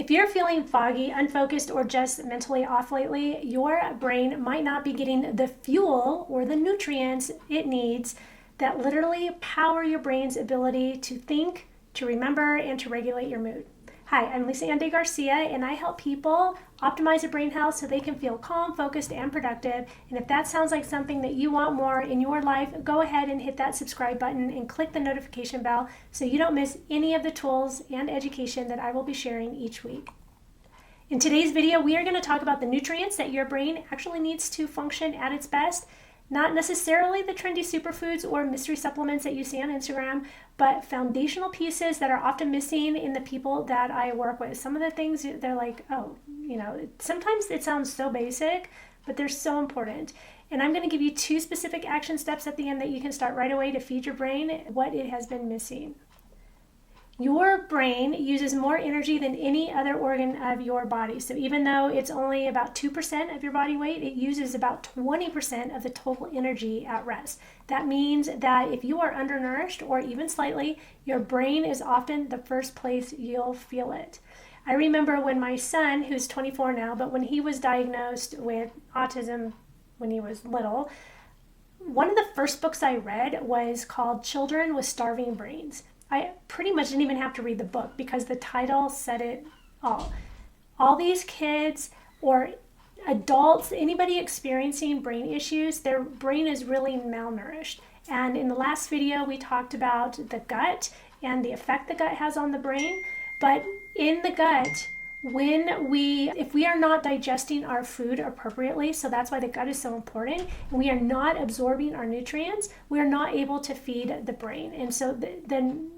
If you're feeling foggy, unfocused, or just mentally off lately, your brain might not be getting the fuel or the nutrients it needs that literally power your brain's ability to think, to remember, and to regulate your mood. Hi, I'm Lisa Ann Garcia, and I help people optimize their brain health so they can feel calm, focused, and productive. And if that sounds like something that you want more in your life, go ahead and hit that subscribe button and click the notification bell so you don't miss any of the tools and education that I will be sharing each week. In today's video, we are going to talk about the nutrients that your brain actually needs to function at its best. Not necessarily the trendy superfoods or mystery supplements that you see on Instagram, but foundational pieces that are often missing in the people that I work with. Some of the things, they're like, oh, sometimes it sounds so basic, but they're so important. And I'm going to give you 2 specific action steps at the end that you can start right away to feed your brain what it has been missing. Your brain uses more energy than any other organ of your body. So even though it's only about 2% of your body weight, it uses about 20% of the total energy at rest. That means that if you are undernourished or even slightly, your brain is often the first place you'll feel it. I remember when my son, who's 24 now, but when he was diagnosed with autism when he was little, one of the first books I read was called Children with Starving Brains. I pretty much didn't even have to read the book because the title said it all. All these kids or adults, anybody experiencing brain issues, their brain is really malnourished. And in the last video, we talked about the gut and the effect the gut has on the brain. But in the gut, if we are not digesting our food appropriately, so that's why the gut is so important, and we are not absorbing our nutrients, we are not able to feed the brain. And so then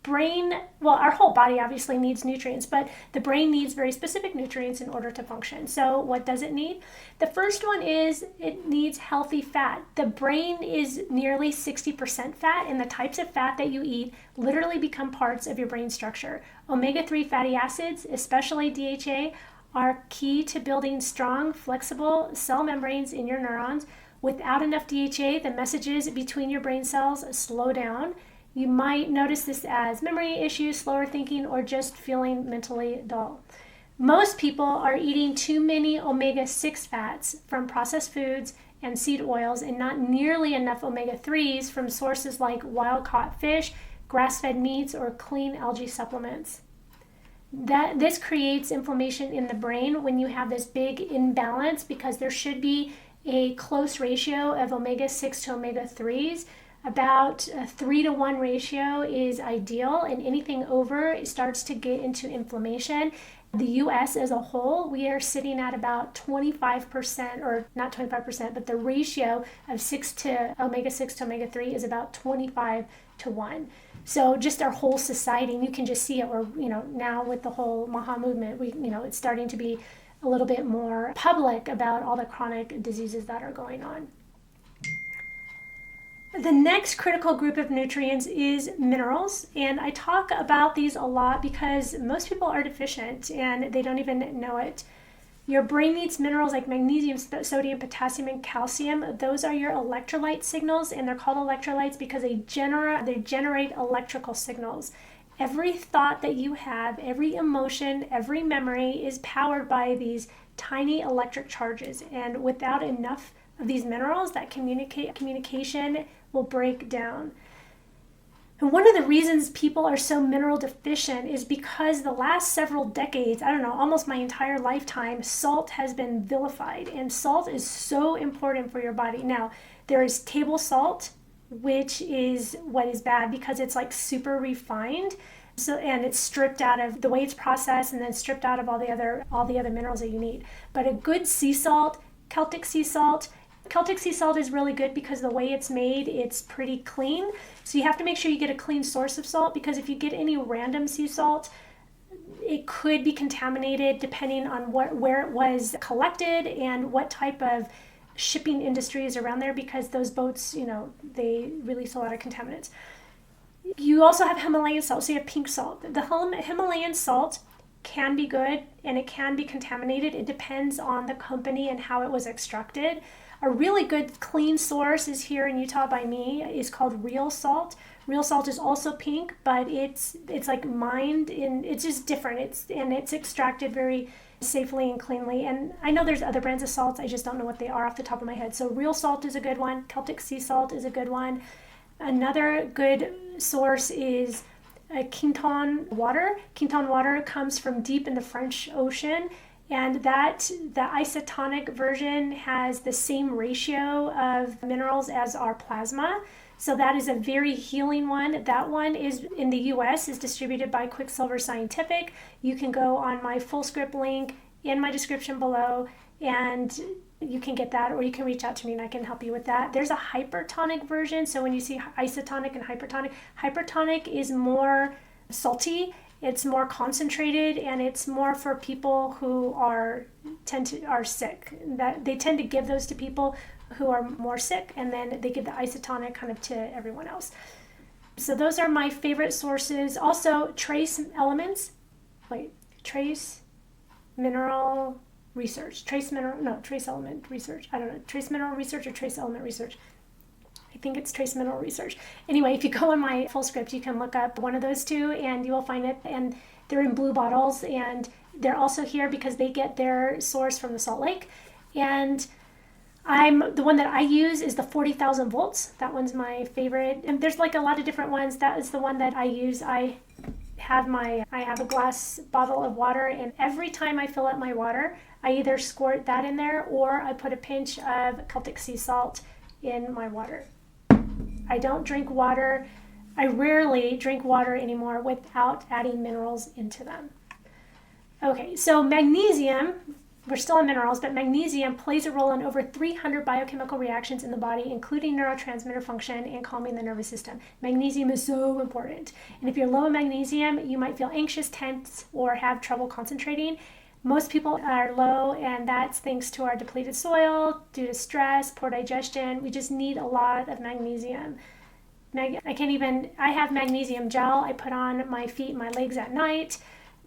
brain, well, our whole body obviously needs nutrients, but the brain needs very specific nutrients in order to function. So what does it need? The first one is it needs healthy fat. The brain is nearly 60% fat, and the types of fat that you eat literally become parts of your brain structure. Omega-3 fatty acids, especially DHA, are key to building strong, flexible cell membranes in your neurons. Without enough DHA, the messages between your brain cells slow down. You might notice this as memory issues, slower thinking, or just feeling mentally dull. Most people are eating too many omega-6 fats from processed foods and seed oils and not nearly enough omega-3s from sources like wild-caught fish, grass-fed meats, or clean algae supplements. This creates inflammation in the brain when you have this big imbalance because there should be a close ratio of omega-6 to omega-3s. About a 3-to-1 ratio is ideal, and anything over starts to get into inflammation. The US as a whole, we are sitting at about 25%, or not 25%, but the ratio of omega-6 to omega-3 is about 25-to-1. So just our whole society, and you can just see it, or now with the whole MAHA movement, it's starting to be a little bit more public about all the chronic diseases that are going on. The next critical group of nutrients is minerals, and I talk about these a lot because most people are deficient and they don't even know it. Your brain needs minerals like magnesium, sodium, potassium, and calcium. Those are your electrolyte signals, and they're called electrolytes because they generate electrical signals. Every thought that you have, every emotion, every memory is powered by these tiny electric charges, and without enough of these minerals, that communication will break down. And one of the reasons people are so mineral deficient is because the last several decades, almost my entire lifetime, salt has been vilified, and salt is so important for your body. Now, there is table salt, which is what is bad because it's like super refined. And it's stripped out of the way it's processed and then stripped out of all the other minerals that you need. But a good sea salt, Celtic sea salt is really good because the way it's made, it's pretty clean. So you have to make sure you get a clean source of salt, because if you get any random sea salt, it could be contaminated depending on where it was collected and what type of shipping industry is around there, because those boats, they release a lot of contaminants. You also have Himalayan salt, so you have pink salt. The Himalayan salt can be good and it can be contaminated. It depends on the company and how it was extracted. A really good clean source is here in Utah by me, is called Real Salt. Real Salt is also pink, but it's like mined in, it's just different. It's extracted very safely and cleanly. And I know there's other brands of salts, I just don't know what they are off the top of my head. So Real Salt is a good one. Celtic sea salt is a good one. Another good source is Quinton water. Quinton water comes from deep in the French Ocean, and the isotonic version has the same ratio of minerals as our plasma. So that is a very healing one. That one is in the US, is distributed by Quicksilver Scientific. You can go on my full script link in my description below and you can get that, or you can reach out to me and I can help you with that. There's a hypertonic version. So when you see isotonic and hypertonic is more salty, it's more concentrated, and it's more for people who are sick. That they tend to give those to people who are more sick, and then they give the isotonic kind of to everyone else. So those are my favorite sources. Also, trace mineral research. Trace element research. I don't know, trace mineral research or trace element research. I think it's trace mineral research. Anyway, if you go on my full script, you can look up one of those two and you will find it. And they're in blue bottles, and they're also here because they get their source from the Salt Lake. And the one that I use is the 40,000 volts. That one's my favorite. And there's like a lot of different ones. That is the one that I use. I have a glass bottle of water, and every time I fill up my water, I either squirt that in there or I put a pinch of Celtic sea salt in my water. I don't drink water. I rarely drink water anymore without adding minerals into them. Okay, so magnesium, we're still on minerals, but magnesium plays a role in over 300 biochemical reactions in the body, including neurotransmitter function and calming the nervous system. Magnesium is so important. And if you're low in magnesium, you might feel anxious, tense, or have trouble concentrating. Most people are low, and that's thanks to our depleted soil, due to stress, poor digestion. We just need a lot of magnesium. I have magnesium gel I put on my feet and my legs at night.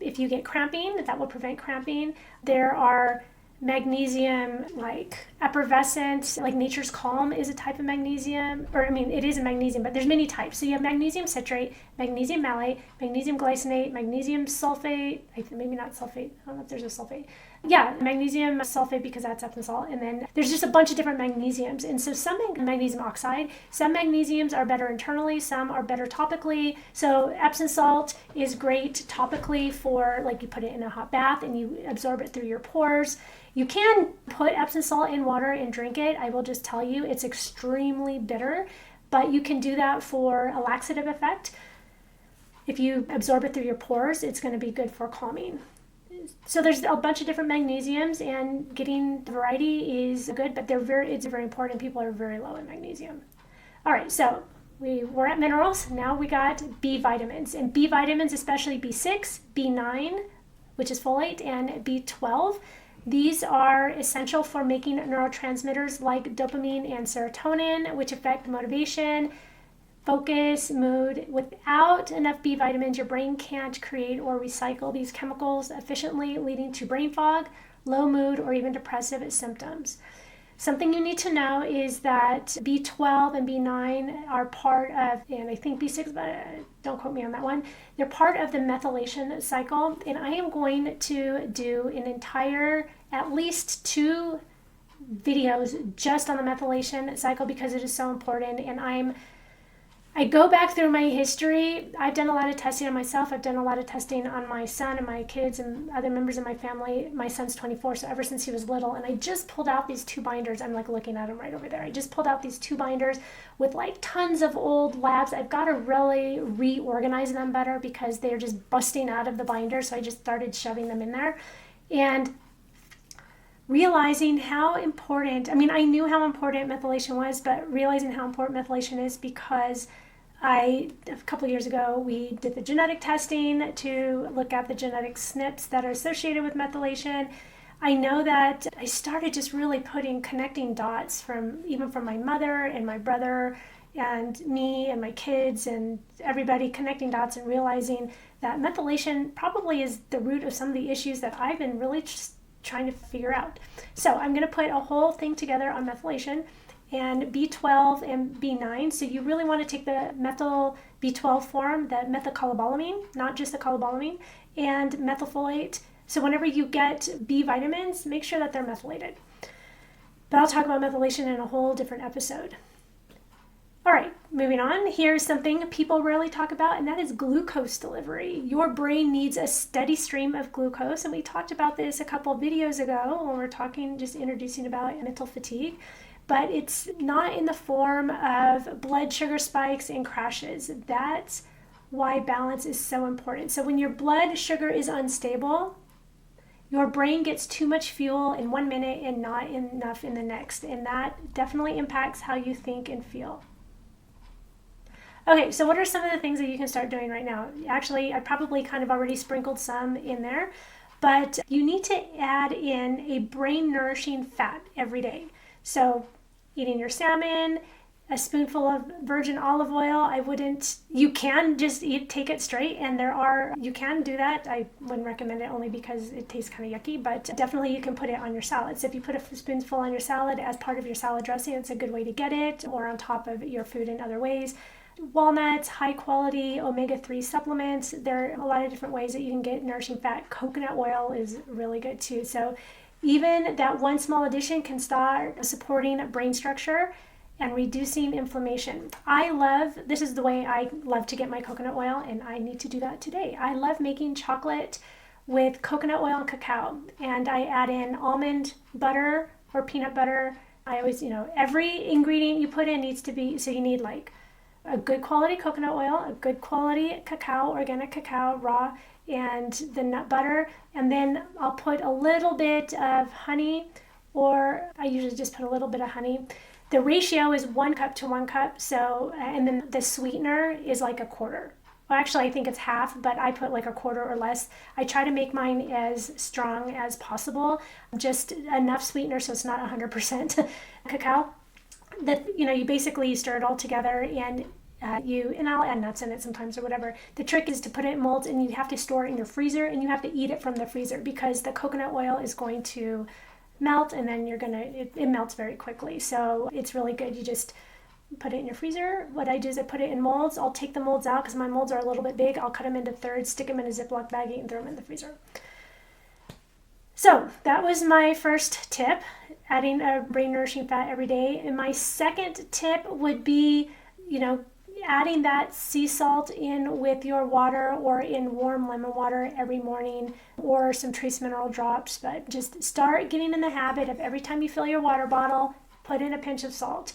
If you get cramping, that will prevent cramping. There are magnesium, like effervescent, like Nature's Calm is a type of magnesium, it is a magnesium, but there's many types. So you have magnesium citrate, magnesium malate, magnesium glycinate, magnesium sulfate, maybe not sulfate, I don't know if there's a sulfate. Yeah, magnesium sulfate, because that's Epsom salt. And then there's just a bunch of different magnesiums. And so some magnesium oxide, some magnesiums are better internally, some are better topically. So Epsom salt is great topically for, like, you put it in a hot bath and you absorb it through your pores. You can put Epsom salt in water and drink it. I will just tell you, it's extremely bitter, but you can do that for a laxative effect. If you absorb it through your pores, it's going to be good for calming. So there's a bunch of different magnesiums, and getting the variety is good, but it's very important. People are very low in magnesium. All right, so we're at minerals. Now we got B vitamins, and B vitamins, especially B6, B9, which is folate, and B12. These are essential for making neurotransmitters like dopamine and serotonin, which affect motivation, focus, mood. Without enough B vitamins, your brain can't create or recycle these chemicals efficiently, leading to brain fog, low mood, or even depressive symptoms. Something you need to know is that B12 and B9 are part of, and I think B6, but don't quote me on that one, they're part of the methylation cycle. And I am going to do an entire, at least 2 videos just on the methylation cycle because it is so important. And I go back through my history. I've done a lot of testing on myself. I've done a lot of testing on my son and my kids and other members of my family. My son's 24, so ever since he was little. And I just pulled out these 2 binders. I'm like looking at them right over there. I just pulled out these 2 binders with like tons of old labs. I've got to really reorganize them better because they're just busting out of the binder. So I just started shoving them in there. And realizing how important, I knew how important methylation was, but realizing how important methylation is because a couple of years ago, we did the genetic testing to look at the genetic SNPs that are associated with methylation. I know that I started just really connecting dots from my mother and my brother and me and my kids and everybody, connecting dots and realizing that methylation probably is the root of some of the issues that I've been really trying to figure out. So I'm going to put a whole thing together on methylation and B12 and B9. So you really want to take the methyl B12 form, the methylcobalamin, not just the cobalamin, and methylfolate. So whenever you get B vitamins, make sure that they're methylated. But I'll talk about methylation in a whole different episode. All right, moving on. Here's something people rarely talk about, and that is glucose delivery. Your brain needs a steady stream of glucose, and we talked about this a couple of videos ago when we were talking, just introducing about mental fatigue, but it's not in the form of blood sugar spikes and crashes. That's why balance is so important. So when your blood sugar is unstable, your brain gets too much fuel in 1 minute and not enough in the next, and that definitely impacts how you think and feel. Okay, so what are some of the things that you can start doing right now? Actually, I probably kind of already sprinkled some in there, but you need to add in a brain nourishing fat every day. So eating your salmon, a spoonful of virgin olive oil. You can just take it straight, and you can do that. I wouldn't recommend it only because it tastes kind of yucky, but definitely you can put it on your salad. So if you put a spoonful on your salad as part of your salad dressing, it's a good way to get it, or on top of your food in other ways. Walnuts, high quality omega-3 supplements. There are a lot of different ways that you can get nourishing fat. Coconut oil is really good too. So even that one small addition can start supporting brain structure and reducing inflammation. This is the way I love to get my coconut oil, and I need to do that today. I love making chocolate with coconut oil and cacao, and I add in almond butter or peanut butter. I always, every ingredient you put in needs to be, so you need like a good quality coconut oil, a good quality cacao, organic cacao, raw, and the nut butter. And then I'll put a little bit of honey, or I usually just put a little bit of honey. The ratio is 1 cup to 1 cup. So, and then the sweetener is like a quarter. Well, actually, I think it's half, but I put like a quarter or less. I try to make mine as strong as possible, just enough sweetener so it's not 100% cacao. You basically stir it all together, and I'll add nuts in it sometimes or whatever. The trick is to put it in molds, and you have to store it in your freezer, and you have to eat it from the freezer because the coconut oil is going to melt, and then it melts very quickly. So it's really good. You just put it in your freezer. What I do is I put it in molds. I'll take the molds out because my molds are a little bit big. I'll cut them into thirds, stick them in a Ziploc baggie, and throw them in the freezer. So that was my first tip, adding a brain nourishing fat every day. And my second tip would be, adding that sea salt in with your water, or in warm lemon water every morning, or some trace mineral drops. But just start getting in the habit of every time you fill your water bottle, put in a pinch of salt.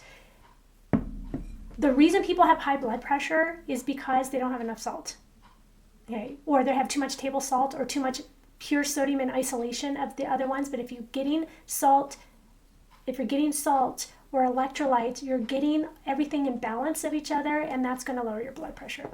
The reason people have high blood pressure is because they don't have enough salt. Okay, or they have too much table salt or too much pure sodium in isolation of the other ones. But if you're getting salt or electrolytes, you're getting everything in balance of each other, and that's going to lower your blood pressure.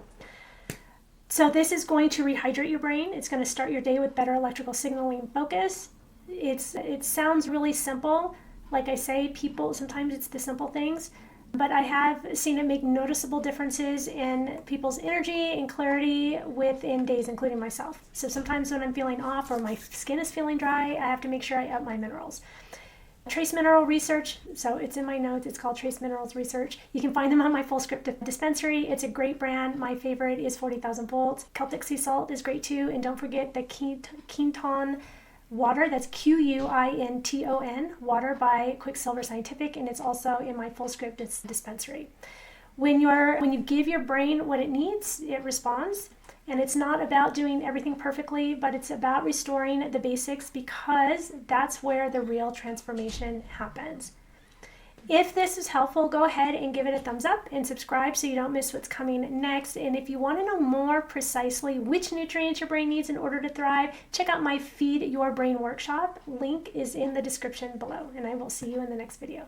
So this is going to rehydrate your brain. It's going to start your day with better electrical signaling focus. It sounds really simple. Like I say, sometimes it's the simple things, but I have seen it make noticeable differences in people's energy and clarity within days, including myself. So sometimes when I'm feeling off or my skin is feeling dry, I have to make sure I up my minerals. Trace mineral research, so it's in my notes. It's called Trace Minerals Research. You can find them on my Fullscript dispensary. It's a great brand. My favorite is 40,000 volts. Celtic sea salt is great too. And don't forget the Quinton water. That's Quinton water by Quicksilver Scientific, and it's also in my Fullscript dispensary. When you give your brain what it needs, it responds. And it's not about doing everything perfectly, but it's about restoring the basics, because that's where the real transformation happens. If this is helpful, go ahead and give it a thumbs up and subscribe so you don't miss what's coming next. And if you want to know more precisely which nutrients your brain needs in order to thrive, check out my Feed Your Brain workshop. Link is in the description below, and I will see you in the next video.